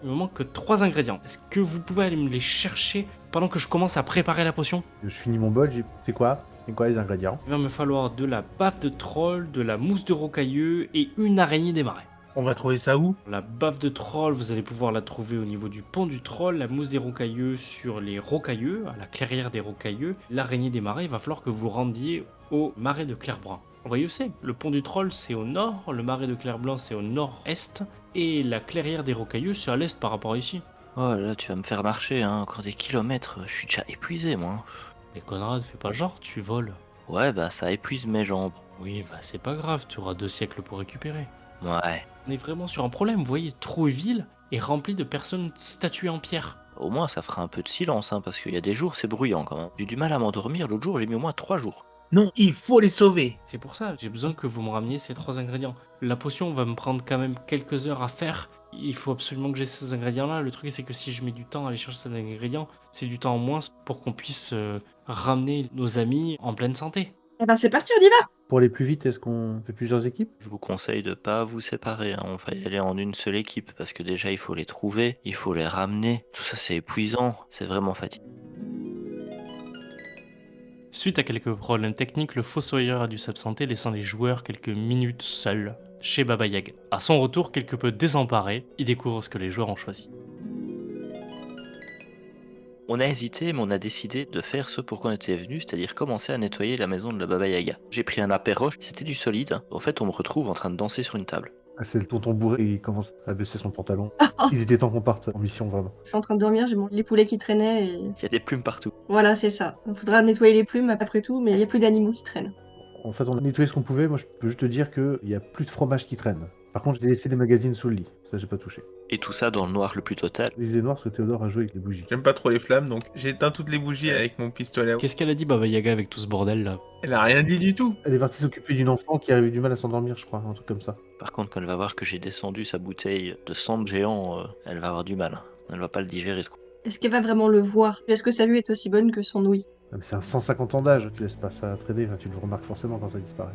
Il me manque que 3 ingrédients. Est-ce que vous pouvez aller me les chercher pendant que je commence à préparer la potion? Je finis mon bol, c'est quoi? C'est quoi les ingrédients? Il va me falloir de la bave de troll, de la mousse de rocailleux et une araignée des marais. On va trouver ça où? La bave de troll, vous allez pouvoir la trouver au niveau du pont du troll, la mousse des rocailleux sur les rocailleux, à la clairière des rocailleux. L'araignée des marais, il va falloir que vous rendiez au marais de Clairbrun. Vous voyez où c'est? Le pont du troll, c'est au nord, le marais de Clairblanc, c'est au nord-est, et la clairière des rocailleux, c'est à l'est par rapport à ici. Oh là, tu vas me faire marcher, hein, encore des kilomètres. Je suis déjà épuisé, moi. Mais Conrad, fais pas genre, tu voles. Ouais, bah ça épuise mes jambes. Oui, bah c'est pas grave, tu auras 2 siècles pour récupérer. Ouais. On est vraiment sur un problème, vous voyez, Trouville est rempli de personnes statuées en pierre. Au moins, ça fera un peu de silence, hein, parce qu'il y a des jours, c'est bruyant quand même. J'ai du mal à m'endormir. L'autre jour, j'ai mis au moins 3 jours. Non, il faut les sauver. C'est pour ça, j'ai besoin que vous me rameniez ces 3 ingrédients. La potion va me prendre quand même quelques heures à faire. Il faut absolument que j'ai ces ingrédients-là. Le truc, c'est que si je mets du temps à aller chercher ces ingrédients, c'est du temps en moins pour qu'on puisse ramener nos amis en pleine santé. Eh ben c'est parti, on y va. Pour aller plus vite, est-ce qu'on fait plusieurs équipes? Je vous conseille de pas vous séparer, hein. On va y aller en une seule équipe, parce que déjà, il faut les trouver, il faut les ramener. Tout ça, c'est épuisant. C'est vraiment fatigant. Suite à quelques problèmes techniques, le fossoyeur a dû s'absenter, laissant les joueurs quelques minutes seuls chez Baba Yaga. À son retour, quelque peu désemparé, il découvre ce que les joueurs ont choisi. On a hésité, mais on a décidé de faire ce pour quoi on était venu, c'est-à-dire commencer à nettoyer la maison de la Baba Yaga. J'ai pris un apéro, c'était du solide. En fait, on me retrouve en train de danser sur une table. Ah, c'est le tonton bourré et il commence à baisser son pantalon. Il était temps qu'on parte en mission, vraiment. Je suis en train de dormir, j'ai les poulets qui traînaient et... Il y a des plumes partout. Voilà, c'est ça. Il faudra nettoyer les plumes après tout, mais il n'y a plus d'animaux qui traînent. En fait, on a nettoyé ce qu'on pouvait. Moi, je peux juste te dire qu'il y a plus de fromage qui traîne. Par contre, j'ai laissé des magazines sous le lit. Ça, j'ai pas touché. Et tout ça dans le noir le plus total. Les idées noires, parce que Théodore a joué avec les bougies. J'aime pas trop les flammes, donc j'ai éteint toutes les bougies avec mon pistolet. Qu'est-ce qu'elle a dit, Baba Yaga, avec tout ce bordel là? Elle a rien dit du tout. Elle est partie s'occuper d'une enfant qui avait du mal à s'endormir, je crois, un truc comme ça. Par contre, quand elle va voir que j'ai descendu sa bouteille de sang de géant, elle va avoir du mal. Elle va pas le digérer, ce coup. Est-ce qu'elle va vraiment le voir? Est-ce que sa vue est aussi bonne que son ouïe? Ah, mais c'est un 150 ans d'âge, tu laisses pas ça traîner, enfin, tu le remarques forcément quand ça disparaît.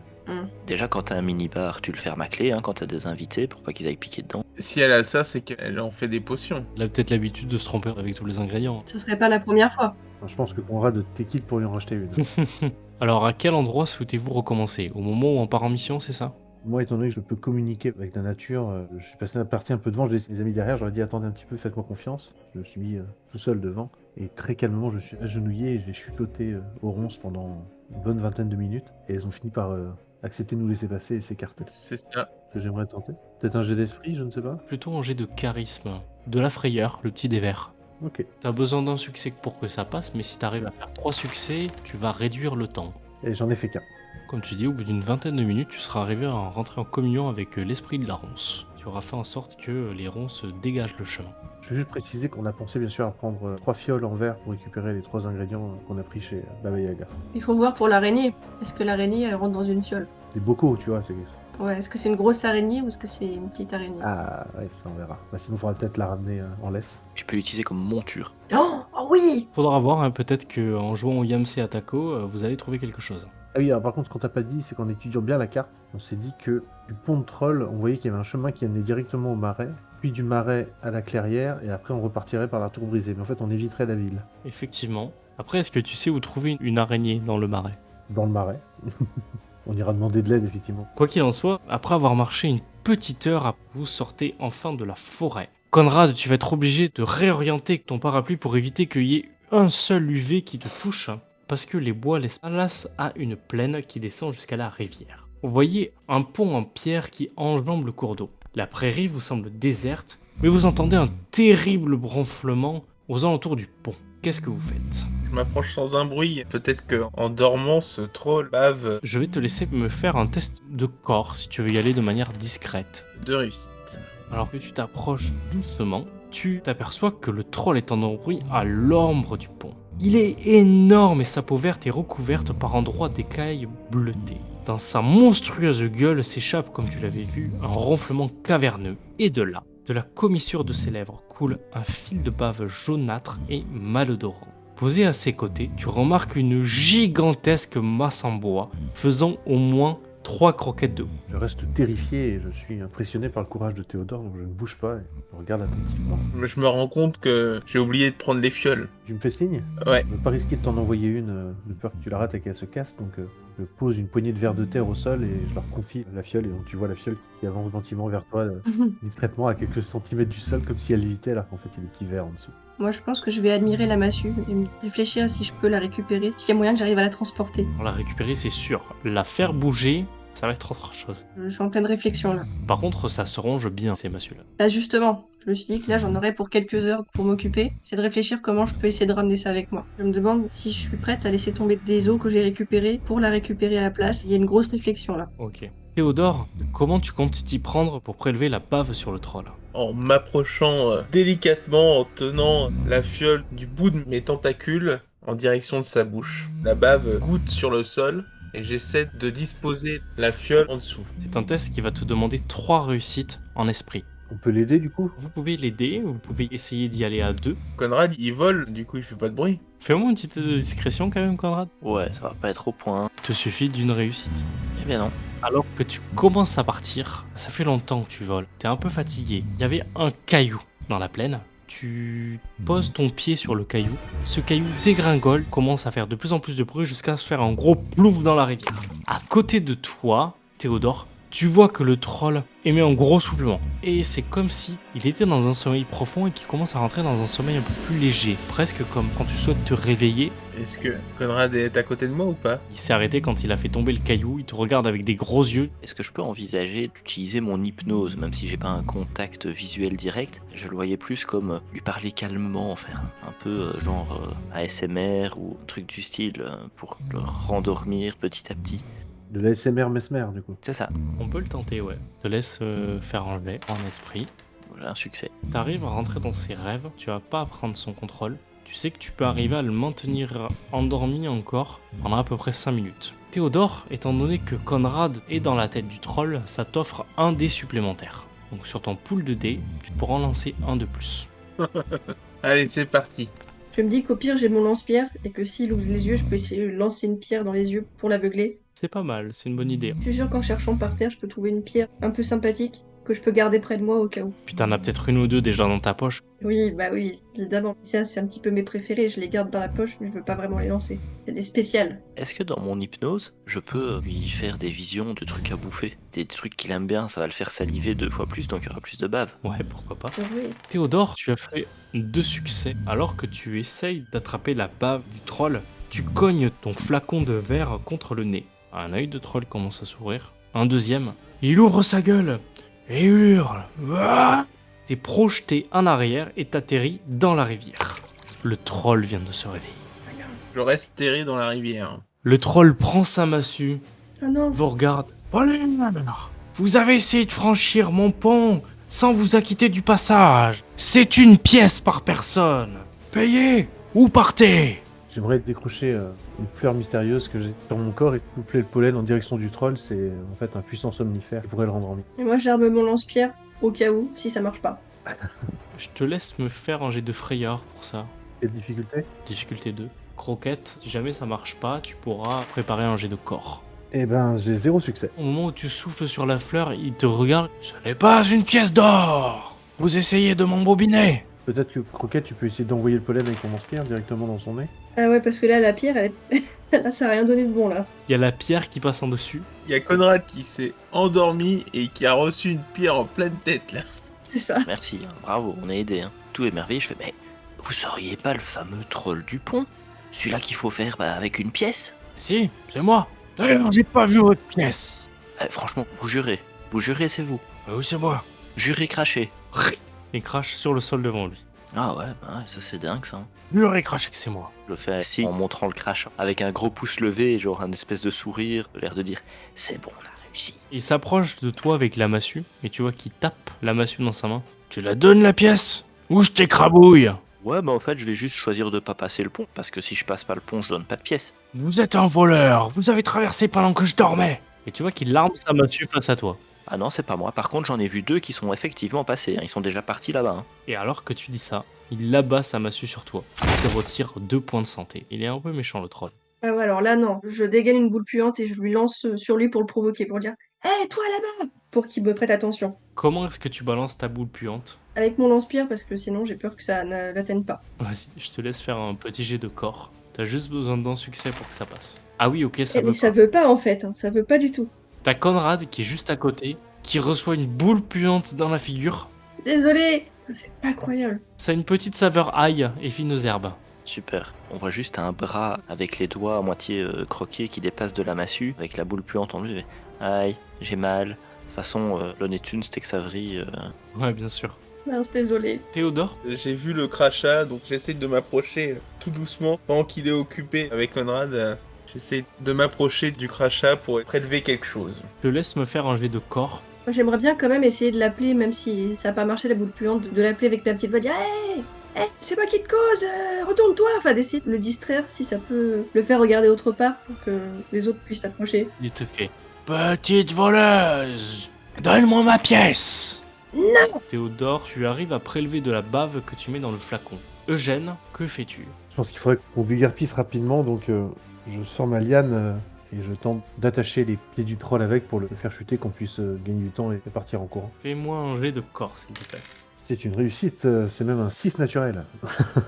Déjà, quand t'as un mini-bar, tu le fermes à clé, quand t'as des invités, pour pas qu'ils aillent piquer dedans. Si elle a ça, c'est qu'elle en fait des potions. Elle a peut-être l'habitude de se tromper avec tous les ingrédients. Ce serait pas la première fois. Enfin, je pense que Conrad t'es quitte pour lui en racheter une. Alors, à quel endroit souhaitez-vous recommencer? Au moment où on part en mission, c'est ça? Moi, étant donné que je peux communiquer avec la nature, je suis passé partie un peu devant, je laisse mes amis derrière, j'aurais dit attendez un petit peu, faites-moi confiance. Je me suis mis tout seul devant, et très calmement, je suis agenouillé et j'ai chuchoté aux ronces pendant une bonne vingtaine de minutes, et elles ont fini par accepter de nous laisser passer et s'écarter. C'est ça. Que j'aimerais tenter. Peut-être un jet d'esprit, je ne sais pas. Plutôt un jet de charisme. De la frayeur, le petit des verts. Ok. T'as besoin d'un succès pour que ça passe, mais si t'arrives à faire 3 succès, tu vas réduire le temps. Et j'en ai fait qu'un. Comme tu dis, au bout d'une vingtaine de minutes, tu seras arrivé à rentrer en communion avec l'esprit de la ronce. Tu auras fait en sorte que les ronces dégagent le chemin. Je veux juste préciser qu'on a pensé bien sûr à prendre 3 fioles en verre pour récupérer les 3 ingrédients qu'on a pris chez Baba Yaga. Il faut voir pour l'araignée. Est-ce que l'araignée, elle rentre dans une fiole? Des bocaux, tu vois, c'est... Ouais, est-ce que c'est une grosse araignée ou est-ce que c'est une petite araignée? Ah, ouais, ça on verra. Bah, sinon, il faudra peut-être la ramener en laisse. Tu peux l'utiliser comme monture. Oh oui! Faudra voir, hein, peut-être qu'en jouant au Yamsé Atako, vous allez trouver quelque chose. Ah oui, alors par contre, ce qu'on t'a pas dit, c'est qu'en étudiant bien la carte, on s'est dit que du pont de Troll, on voyait qu'il y avait un chemin qui amenait directement au marais, puis du marais à la clairière, et après on repartirait par la tour brisée. Mais en fait, on éviterait la ville. Effectivement. Après, est-ce que tu sais où trouver une araignée dans le marais? Dans le marais. On ira demander de l'aide, effectivement. Quoi qu'il en soit, après avoir marché une petite heure, vous sortez enfin de la forêt. Conrad, tu vas être obligé de réorienter ton parapluie pour éviter qu'il y ait un seul UV qui te touche, parce que les bois laissent place à une plaine qui descend jusqu'à la rivière. Vous voyez un pont en pierre qui enjambe le cours d'eau. La prairie vous semble déserte, mais vous entendez un terrible ronflement aux alentours du pont. Qu'est-ce que vous faites? Je m'approche sans un bruit. Peut-être que en dormant, ce troll bave Je vais te laisser me faire un test de corps si tu veux y aller de manière discrète. de réussite. Alors que tu t'approches doucement, tu t'aperçois que le troll est endormi à l'ombre du pont. Il est énorme et sa peau verte est recouverte par endroits d'écailles bleutées. Dans sa monstrueuse gueule s'échappe, comme tu l'avais vu, un ronflement caverneux. Et de là, de la commissure de ses lèvres coule un fil de bave jaunâtre et malodorant. Posé à ses côtés, tu remarques une gigantesque masse en bois, faisant au moins 3 croquettes de haut. Je reste terrifié et je suis impressionné par le courage de Théodore, donc je ne bouge pas et je regarde attentivement. Mais je me rends compte que j'ai oublié de prendre les fioles. Tu me fais signe? Ouais. Je ne veux pas risquer de t'en envoyer une, de peur que tu la rates et qu'elle se casse, donc je pose une poignée de verre de terre au sol et je leur confie la fiole, et donc tu vois la fiole qui avance gentiment vers toi, discrètement à quelques centimètres du sol, comme si elle lévitait, alors qu'en fait il y a des petits verres en dessous. Moi, je pense que je vais admirer la massue et réfléchir à si je peux la récupérer, s'il y a moyen que j'arrive à la transporter. Pour la récupérer, c'est sûr. La faire bouger, ça va être autre chose. Je suis en pleine réflexion là. Par contre, ça se ronge bien, ces massues-là. Là, justement, je me suis dit que là, j'en aurais pour quelques heures pour m'occuper. C'est de réfléchir comment je peux essayer de ramener ça avec moi. Je me demande si je suis prête à laisser tomber des os que j'ai récupérés pour la récupérer à la place. Il y a une grosse réflexion là. Ok. Théodore, comment tu comptes t'y prendre pour prélever la bave sur le troll? En m'approchant délicatement, en tenant la fiole du bout de mes tentacules en direction de sa bouche. La bave goutte sur le sol et j'essaie de disposer la fiole en dessous. C'est un test qui va te demander 3 réussites en esprit. On peut l'aider du coup? Vous pouvez l'aider, vous pouvez essayer d'y aller à 2. Conrad, il vole, du coup il fait pas de bruit. Fais-moi une petite test de discrétion quand même, Conrad. Ouais, ça va pas être au point. Il te suffit d'une réussite. Eh bien non. Alors que tu commences à partir, ça fait longtemps que tu voles, t'es un peu fatigué. Il y avait un caillou dans la plaine. Tu poses ton pied sur le caillou. Ce caillou dégringole, commence à faire de plus en plus de bruit jusqu'à se faire un gros plouf dans la rivière. À côté de toi, Théodore, tu vois que le troll émet un gros soufflement. Et c'est comme si il était dans un sommeil profond et qu'il commence à rentrer dans un sommeil un peu plus léger. Presque comme quand tu souhaites te réveiller. Est-ce que Conrad est à côté de moi ou pas? Il s'est arrêté quand il a fait tomber le caillou. Il te regarde avec des gros yeux. Est-ce que je peux envisager d'utiliser mon hypnose, même si j'ai pas un contact visuel direct? Je le voyais plus comme lui parler calmement, faire un peu genre ASMR ou un truc du style pour le rendormir petit à petit. De la SMR Mesmer, du coup. C'est ça. On peut le tenter, ouais. Je te laisse faire enlever en esprit. Voilà un succès. T'arrives à rentrer dans ses rêves, tu vas pas prendre son contrôle. Tu sais que tu peux arriver à le maintenir endormi encore pendant à peu près 5 minutes. Théodore, étant donné que Conrad est dans la tête du troll, ça t'offre un dé supplémentaire. Donc sur ton pool de dés, tu pourras en lancer un de plus. Allez, c'est parti. Je me dis qu'au pire, j'ai mon lance-pierre et que s'il ouvre les yeux, je peux essayer de lancer une pierre dans les yeux pour l'aveugler. C'est pas mal, c'est une bonne idée. Je suis sûre qu'en cherchant par terre, je peux trouver une pierre un peu sympathique que je peux garder près de moi au cas où. Puis t'en as peut-être une ou deux déjà dans ta poche. Oui, bah oui, évidemment. Ça, c'est un petit peu mes préférés. Je les garde dans la poche, mais je veux pas vraiment les lancer. C'est des spéciales. Est-ce que dans mon hypnose, je peux lui faire des visions de trucs à bouffer? Des trucs qu'il aime bien, ça va le faire saliver 2 fois plus, donc il y aura plus de bave. Ouais, pourquoi pas. Bien joué. Théodore, tu as fait 2 succès. Alors que tu essayes d'attraper la bave du troll, tu cognes ton flacon de verre contre le nez. Un œil de troll commence à s'ouvrir. Un deuxième. Il ouvre sa gueule et hurle. Ouah. T'es projeté en arrière et t'atterris dans la rivière. Le troll vient de se réveiller. Je reste terré dans la rivière. Le troll prend sa massue, Ah non. vous regarde. Voleur, vous avez essayé de franchir mon pont sans vous acquitter du passage. C'est une pièce par personne. Payez ou partez. J'aimerais décrocher une fleur mystérieuse que j'ai sur mon corps et souffler le pollen en direction du troll. C'est en fait un puissant somnifère qui pourrait le rendormir. Et moi, j'arme mon lance-pierre au cas où, si ça marche pas. Je te laisse me faire un jet de frayeur pour ça. Quelle difficulté? Difficulté 2. Croquette, si jamais ça marche pas, tu pourras préparer un jet de corps. Eh ben, j'ai 0 succès. Au moment où tu souffles sur la fleur, il te regarde. Ce n'est pas une pièce d'or. Vous essayez de m'embobiner. Peut-être que Croquette, tu peux essayer d'envoyer le pollen avec ton lance-pierre directement dans son nez. Ah ouais, parce que là, la pierre, elle est... là, ça a rien donné de bon, là. Il y a la pierre qui passe en dessus. Il y a Conrad qui s'est endormi et qui a reçu une pierre en pleine tête, là. C'est ça. Merci, hein, bravo, on a aidé. Hein. Tout est merveilleux. Je fais, mais vous seriez pas le fameux troll du pont? Celui-là qu'il faut faire avec une pièce? Si, c'est moi. D'ailleurs, j'ai pas vu votre pièce. Franchement, vous jurez, c'est vous. Oui, c'est moi. Jurez, crachez. Il crache sur le sol devant lui. Ah ouais, bah, ça c'est dingue ça. Jurez, crachez que c'est moi. Je le fais ainsi en montrant le crash, avec un gros pouce levé, genre un espèce de sourire, l'air de dire c'est bon, on a réussi. Il s'approche de toi avec la massue, et tu vois qu'il tape la massue dans sa main. Tu la donnes la pièce ou je t'écrabouille. Ouais, bah en fait, je vais juste choisir de pas passer le pont, parce que si je passe pas le pont, je donne pas de pièce. Vous êtes un voleur, vous avez traversé pendant que je dormais. Et tu vois qu'il arme sa massue face à toi. Ah non, c'est pas moi. Par contre, j'en ai vu 2 qui sont effectivement passés. Hein. Ils sont déjà partis là-bas. Hein. Et alors que tu dis ça, il abat sa massue sur toi. Il te retire 2 points de santé. Il est un peu méchant le troll. Ah ouais, alors là, non. Je dégaine une boule puante et je lui lance sur lui pour le provoquer, pour dire « Hé, toi là-bas !» pour qu'il me prête attention. Comment est-ce que tu balances ta boule puante? Avec mon lance-pierre, parce que sinon, j'ai peur que ça ne l'atteigne pas. Vas-y, je te laisse faire un petit jet de corps. T'as juste besoin d'un succès pour que ça passe. Ah oui, ok, ça Eh, veut mais pas. ça veut pas, en fait. Hein. Ça veut pas du tout. T'as Conrad qui est juste à côté, qui reçoit une boule puante dans la figure. Désolé. C'est pas croyable. Ça a une petite saveur ail et fine aux herbes. Super. On voit juste un bras avec les doigts à moitié croqués qui dépasse de la massue, avec la boule puante en plus. Aïe, j'ai mal. De toute façon, l'honnêtune, c'était que ça vrille. Ouais, bien sûr. Mince, désolé. Théodore, J'ai vu le crachat, donc j'essaie de m'approcher tout doucement. Pendant qu'il est occupé avec Conrad, j'essaie de m'approcher du crachat pour prélever quelque chose. je te laisse me faire un jet de corps. Moi, j'aimerais bien quand même essayer de l'appeler, même si ça n'a pas marché la boule puante, de l'appeler avec ta petite voix, dire Hey, hey, c'est moi qui te cause, retourne-toi. Enfin, d'essayer de le distraire si ça peut le faire regarder autre part pour que les autres puissent s'approcher. Il te fait Petite voleuse, donne-moi ma pièce. Non. Théodore, tu arrives à prélever de la bave que tu mets dans le flacon. Eugène, que fais-tu? Je pense qu'il faudrait qu'on déguerpisse rapidement, donc je sors ma liane et je tente d'attacher les pieds du troll avec pour le faire chuter, qu'on puisse gagner du temps et partir en courant. Fais-moi un jet de corps, s'il te plaît. C'est une réussite, c'est même un 6 naturel.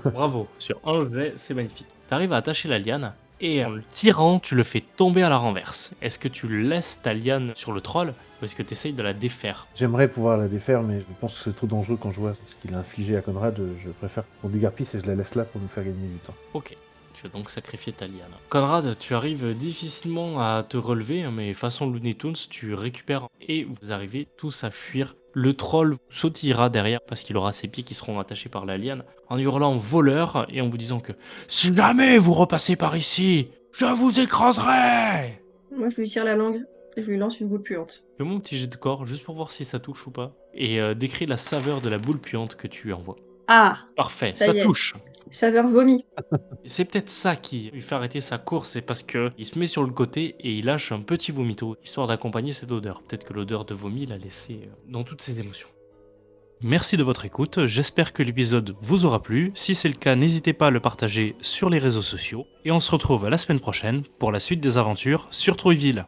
Bravo, sur un jet, c'est magnifique. T'arrives à attacher la liane, et en le tirant, tu le fais tomber à la renverse. Est-ce que tu laisses ta liane sur le troll, ou est-ce que tu essayes de la défaire? J'aimerais pouvoir la défaire, mais je pense que c'est trop dangereux quand je vois ce qu'il a infligé à Conrad. Je préfère qu'on déguerpisse et je la laisse là pour nous faire gagner du temps. Ok, tu vas donc sacrifier ta liane. Conrad, tu arrives difficilement à te relever, mais façon Looney Tunes, tu récupères et vous arrivez tous à fuir. Le troll sautillera derrière parce qu'il aura ses pieds qui seront attachés par la liane en hurlant voleur et en vous disant que si jamais vous repassez par ici, je vous écraserai. Moi, je lui tire la langue et je lui lance une boule puante. Fais-moi un petit jet de corps, juste pour voir si ça touche ou pas. Et décris la saveur de la boule puante que tu envoies. Ah, Parfait, ça ça y est. touche. Saveur vomi. Et c'est peut-être ça qui lui fait arrêter sa course, c'est parce que il se met sur le côté et il lâche un petit vomito, histoire d'accompagner cette odeur. Peut-être que l'odeur de vomi l'a laissé dans toutes ses émotions. Merci de votre écoute, j'espère que l'épisode vous aura plu. Si c'est le cas, n'hésitez pas à le partager sur les réseaux sociaux. Et on se retrouve la semaine prochaine pour la suite des aventures sur Troyville.